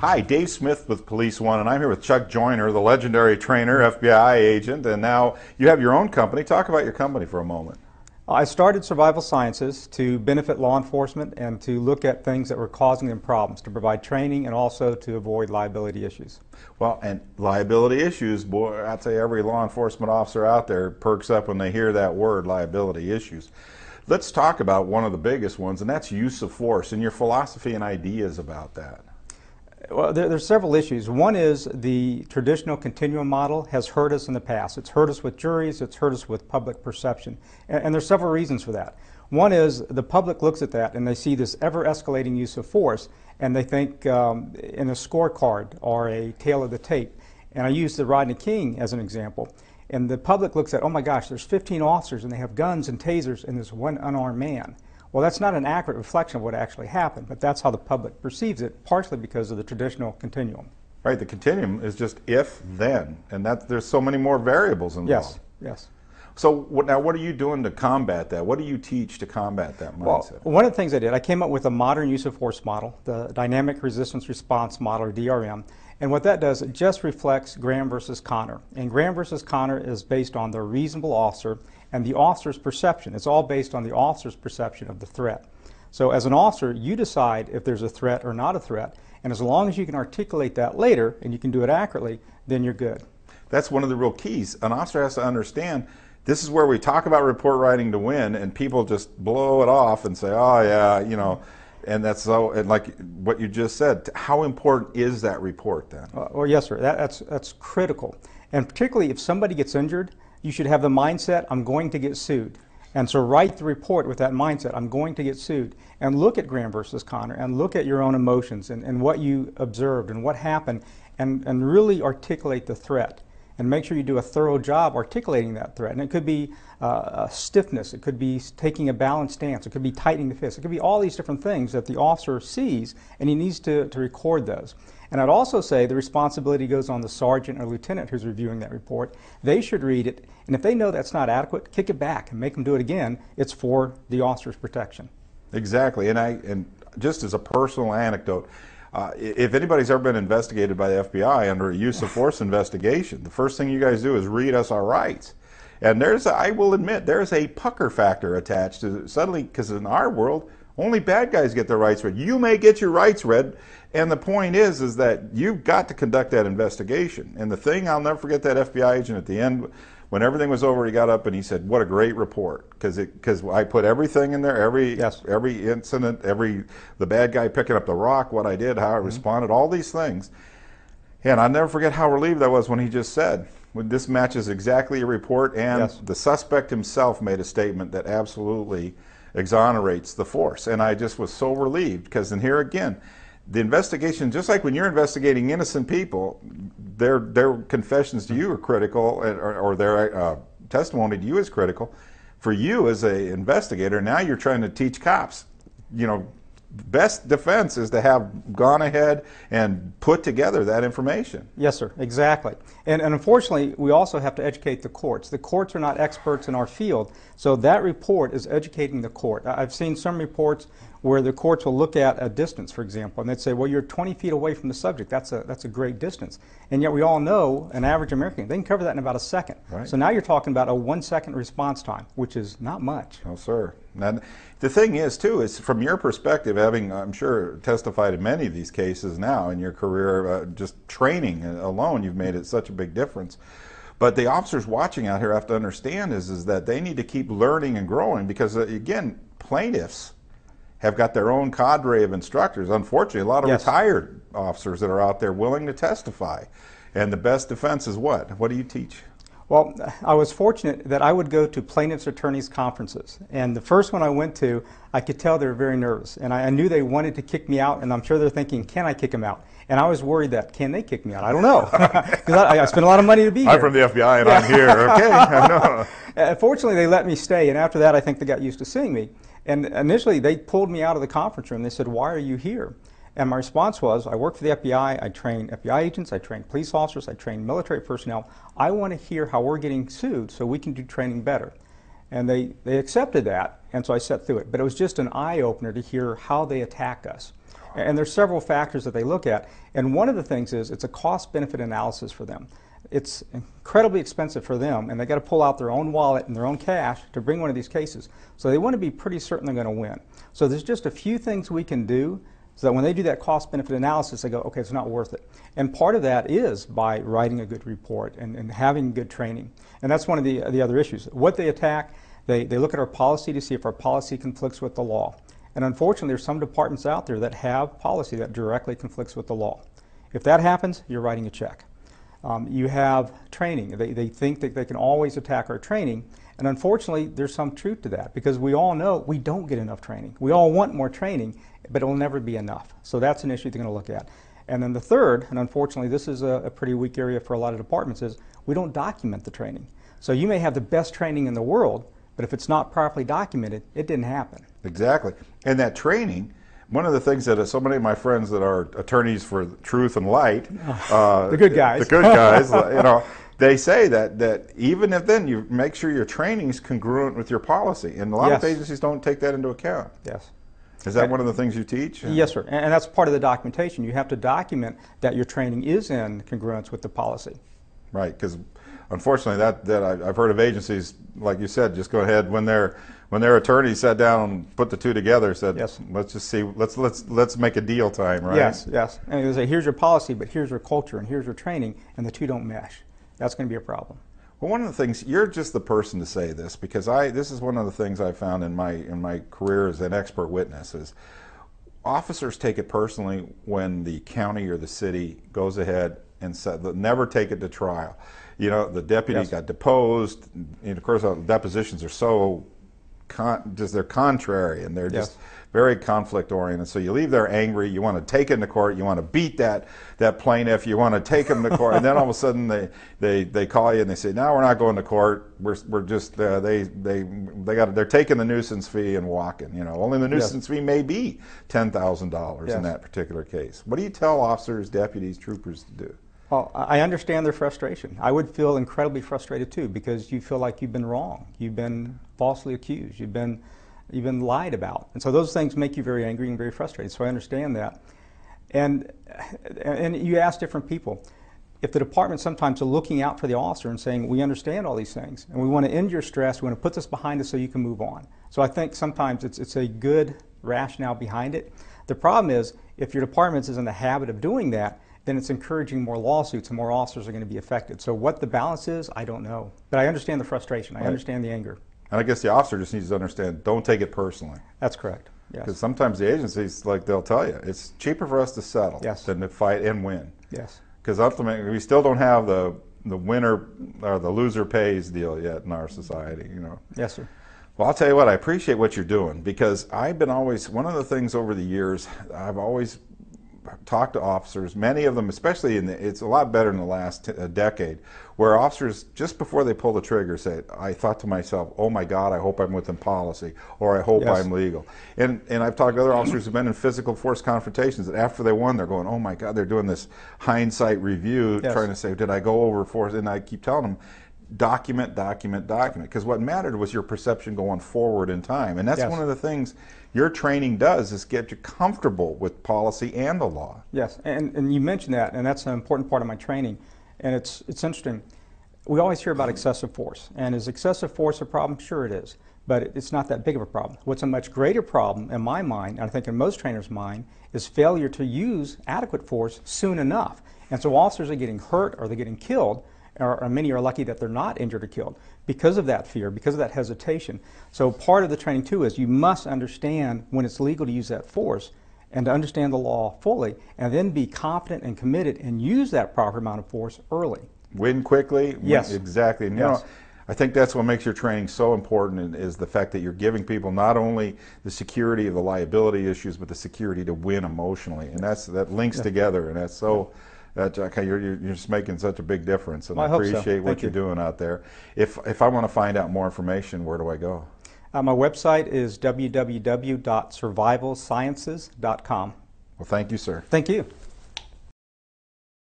Hi, Dave Smith with Police One, and I'm here with Chuck Joyner, the legendary trainer, FBI agent, and now you have your own company. Talk about your company for a moment. I started Survival Sciences to benefit law enforcement and to look at things that were causing them problems, to provide training and also to avoid liability issues. Well, and liability issues, boy, I'd say every law enforcement officer out there perks up when they hear that word, liability issues. Let's talk about one of the biggest ones, and that's use of force, and your philosophy and ideas about that. Well, there's several issues. One is the traditional continuum model has hurt us in the past. It's hurt us with juries, it's hurt us with public perception. And there's several reasons for that. One is the public looks at that and they see this ever-escalating use of force and they think in a scorecard or a tale of the tape. And I use the Rodney King as an example. And the public looks at, oh my gosh, there's 15 officers and they have guns and tasers and there's one unarmed man. Well, that's not an accurate reflection of what actually happened, but that's how the public perceives it, partially because of the traditional continuum. Right, the continuum is just if, then, and there's so many more variables involved. Yes. So now what are you doing to combat that? What do you teach to combat that mindset? Well, one of the things I did, I came up with a modern use of force model, the Dynamic Resistance Response Model, or DRM. And what that does, it just reflects Graham versus Connor. And Graham versus Connor is based on the reasonable officer and the officer's perception. It's all based on the officer's perception of the threat. So as an officer, you decide if there's a threat or not a threat. And as long as you can articulate that later and you can do it accurately, then you're good. That's one of the real keys. An officer has to understand this is where we talk about report writing to win, and people just blow it off and say, oh yeah, you know, and that's so, and like what you just said, how important is that report then? Well, yes, sir, that's critical. And particularly if somebody gets injured, you should have the mindset, I'm going to get sued. And so write the report with that mindset, I'm going to get sued. And look at Graham versus Connor, and look at your own emotions and what you observed and what happened, and really articulate the threat. And make sure you do a thorough job articulating that threat. And it could be stiffness, it could be taking a balanced stance, it could be tightening the fist, it could be all these different things that the officer sees, and he needs to record those. And I'd also say the responsibility goes on the sergeant or lieutenant who's reviewing that report. They should read it, and if they know that's not adequate, kick it back and make them do it again. It's for the officer's protection. Exactly, and just as a personal anecdote, if anybody's ever been investigated by the FBI under a use of force investigation, the first thing you guys do is read us our rights. And I will admit, there's a pucker factor attached to it suddenly, because in our world, only bad guys get their rights read. You may get your rights read, and the point is that you've got to conduct that investigation. And the thing, I'll never forget that FBI agent at the end, when everything was over, he got up and he said, what a great report, because I put everything in there, every incident, the bad guy picking up the rock, what I did, how I responded, all these things. And I'll never forget how relieved I was when he just said, this matches exactly a report, and the suspect himself made a statement that absolutely exonerates the force. And I just was so relieved, because then here again, the investigation, just like when you're investigating innocent people, their confessions to you are critical, or their testimony to you is critical. For you as an investigator, now you're trying to teach cops, you know, best defense is to have gone ahead and put together that information. Yes, sir, exactly. And unfortunately, we also have to educate the courts. The courts are not experts in our field, so that report is educating the court. I've seen some reports where the courts will look at a distance, for example, and they'd say, well, you're 20 feet away from the subject. That's a great distance. And yet we all know an average American, they can cover that in about a second. Right. So now you're talking about a 1-second response time, which is not much. No, sir. Now, the thing is, too, is from your perspective, having, I'm sure, testified in many of these cases now in your career, just training alone, you've made it such a big difference. But the officers watching out here have to understand is that they need to keep learning and growing, because, again, plaintiffs have got their own cadre of instructors. Unfortunately, a lot of retired officers that are out there willing to testify. And the best defense is what? What do you teach? Well, I was fortunate that I would go to plaintiffs' attorneys' conferences. And the first one I went to, I could tell they were very nervous. And I knew they wanted to kick me out, and I'm sure they're thinking, can I kick them out? And I was worried that, can they kick me out? I don't know. Because I spent a lot of money to be here. I'm from the FBI and I'm here. Okay, I know. Fortunately, they let me stay. And after that, I think they got used to seeing me. And initially, they pulled me out of the conference room. They said, why are you here? And my response was, I work for the FBI, I train FBI agents, I train police officers, I train military personnel. I want to hear how we're getting sued so we can do training better. And they accepted that, and so I sat through it. But it was just an eye-opener to hear how they attack us. And there's several factors that they look at, and one of the things is it's a cost-benefit analysis for them. It's incredibly expensive for them, and they got to pull out their own wallet and their own cash to bring one of these cases. So they want to be pretty certain they're going to win. So there's just a few things we can do so that when they do that cost-benefit analysis, they go, okay, it's not worth it. And part of that is by writing a good report and having good training. And that's one of the other issues. What they attack, they look at our policy to see if our policy conflicts with the law. And unfortunately, there's some departments out there that have policy that directly conflicts with the law. If that happens, you're writing a check. You have training. They think that they can always attack our training. And unfortunately, there's some truth to that because we all know we don't get enough training. We all want more training, but it will never be enough. So that's an issue they're going to look at. And then the third, and unfortunately this is a pretty weak area for a lot of departments, is we don't document the training. So you may have the best training in the world, but if it's not properly documented, it didn't happen. Exactly. And that training, one of the things that so many of my friends that are attorneys for truth and light, the good guys, they say that even if then you make sure your training is congruent with your policy, and a lot of agencies don't take that into account. Yes. Is that one of the things you teach? Yes, sir. And that's part of the documentation. You have to document that your training is in congruence with the policy. Right, because unfortunately, that I've heard of agencies, like you said, just go ahead when their attorney sat down and put the two together, said, yes, let's just see, let's make a deal time, right? Yes, yes. And they say, here's your policy, but here's your culture and here's your training, and the two don't mesh. That's going to be a problem. Well, one of the things, you're just the person to say this, because this is one of the things I found in my career as an expert witness is officers take it personally when the county or the city goes ahead and said, never take it to trial. You know, the deputy got deposed, and of course depositions are so they're contrary, and they're just very conflict oriented. So you leave there angry, you want to take him to court, you want to beat that plaintiff, you want to take him to court, and then all of a sudden they call you and they say, no, we're not going to court, we're just they're taking the nuisance fee and walking. You know, only the nuisance fee may be $10,000 in that particular case. What do you tell officers, deputies, troopers to do? Well, I understand their frustration. I would feel incredibly frustrated too, because you feel like you've been wrong, you've been falsely accused, you've been lied about, and so those things make you very angry and very frustrated. So I understand that, and you ask different people. If the department sometimes are looking out for the officer and saying, we understand all these things, and we want to end your stress, we want to put this behind us so you can move on. So I think sometimes it's a good rationale behind it. The problem is, if your department is in the habit of doing that, then it's encouraging more lawsuits and more officers are going to be affected. So what the balance is, I don't know. But I understand the frustration. I understand the anger. And I guess the officer just needs to understand, don't take it personally. That's correct. Yes. Because sometimes the agencies, like they'll tell you, it's cheaper for us to settle than to fight and win. Yes. Because ultimately, we still don't have the winner or the loser pays deal yet in our society, you know. Yes, sir. Well, I'll tell you what, I appreciate what you're doing, because I've been one of the things over the years, I've always talked to officers, many of them, especially it's a lot better in the last decade, where officers, just before they pull the trigger, say, I thought to myself, oh my God, I hope I'm within policy, or I hope I'm legal. And I've talked to other officers who've been in physical force confrontations, and after they won, they're going, oh my God, they're doing this hindsight review, trying to say, did I go over force? And I keep telling them, document, document, document. Because what mattered was your perception going forward in time. And that's one of the things your training does, is get you comfortable with policy and the law. Yes, and you mentioned that, and that's an important part of my training. And it's interesting. We always hear about excessive force. And is excessive force a problem? Sure it is. But it's not that big of a problem. What's a much greater problem in my mind, and I think in most trainers' mind, is failure to use adequate force soon enough. And so officers are getting hurt or they're getting killed, or many are lucky that they're not injured or killed because of that fear, because of that hesitation. So part of the training too is you must understand when it's legal to use that force and to understand the law fully, and then be competent and committed and use that proper amount of force early. Win quickly? Yes. Exactly. And you know, I think that's what makes your training so important, is the fact that you're giving people not only the security of the liability issues, but the security to win emotionally. And that links together, and that's so... You're just making such a big difference, and I appreciate what you're doing out there. If I want to find out more information, where do I go? My website is www.survivalsciences.com. Well, thank you, sir. Thank you.